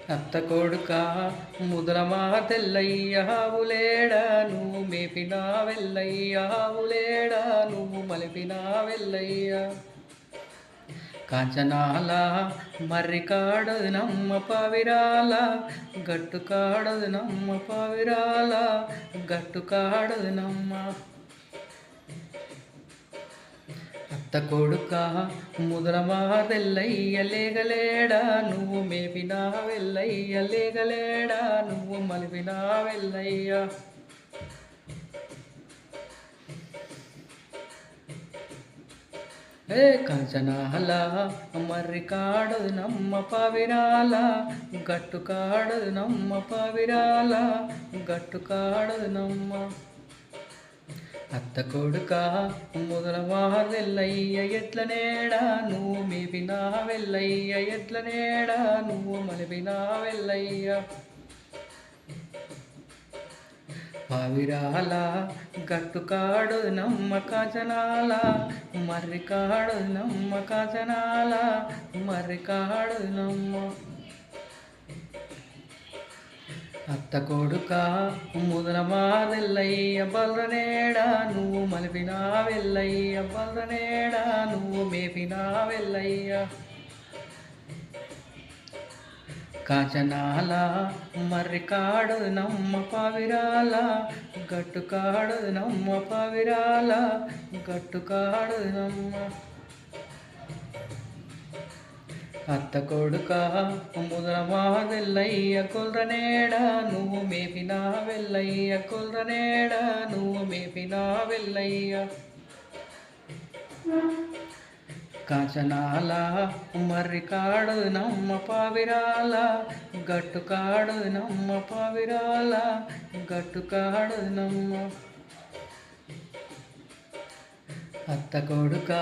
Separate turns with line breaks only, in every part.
అత్త కొడుక ముదలమా తెల్లయ్య ఆవులేడా నువ్వు మేపినా వెల్లయ్య ఆవులేడా నువ్వు మలిపినా వెల్లయ్య కాంచనాల మర్రి కాడదు నమ్మ పవిరాల గట్టు కాడదు నమ్మ పవిరాల గట్టు కాడదు నమ్మ అత్త కొడుక ముదరమా తెల్లయ్య లేగలేడా నువ్వు మేపినా వెల్లయ్య లేగలేడా నువ్వు మలిపినా వెల్లయ్య ఏ కంచనాల మర్రి కాడదు నమ్మ పవిరాల గట్టు కాడదు నమ్మ పవిరాల గట్టు కాడదు నమ్మ అత్త కొడుక ముదలమా వెల్లయ్య ఎట్ల నేడా నువ్వు మేపినా వెల్లయ్య ఎట్ల నేడా నువ్వు మలిపినా వెల్లయ్య పావిరాల గట్టు కాడు నమ్మ కాచనాల మర్రి కాడు నమ్మ కాచనాల మర్రి కాడు నమ్మ అత్త కొడుక ముదలమా వెల్లయ్య బల్లనేడా నువ్వు మలిపినా వెల్లయ్య బల్లనేడా నువ్వు మేపినా వెల్లయ్య కాచనాల మర్రి కాడు నమ్మ పవిరాల గట్టు కాడు నమ్మ పవిరాల గట్టు కాడు నమ్మ అత్త కొడుక ముదలమా వెల్లయ్య కొల్రనేడా నువ్వు మేపినా వెల్లయ్య కొల్రనేడా నువ్వు మేపినా వెల్లయ్య కాచనాల మర్రి కాడు నమ్మ పవిరాల గట్టు కాడు నమ్మ పవిరాల గట్టు కాడు నమ్మ అత్త కొడుక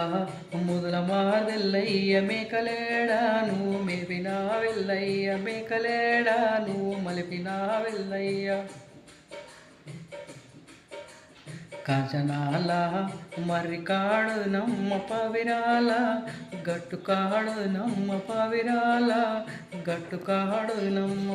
ముదలమా వెల్లయ్య మేకలేడా నువ్వు మేపినా వెల్లయ్య మేకలేడా నువ్వు మలిపినా వెల్లయ్య కాంచనాల మర్రి కాడు నమ్మ పవిరాల గట్టు కాడు నమ్మ పవిరాల గట్టు కాడు నమ్మ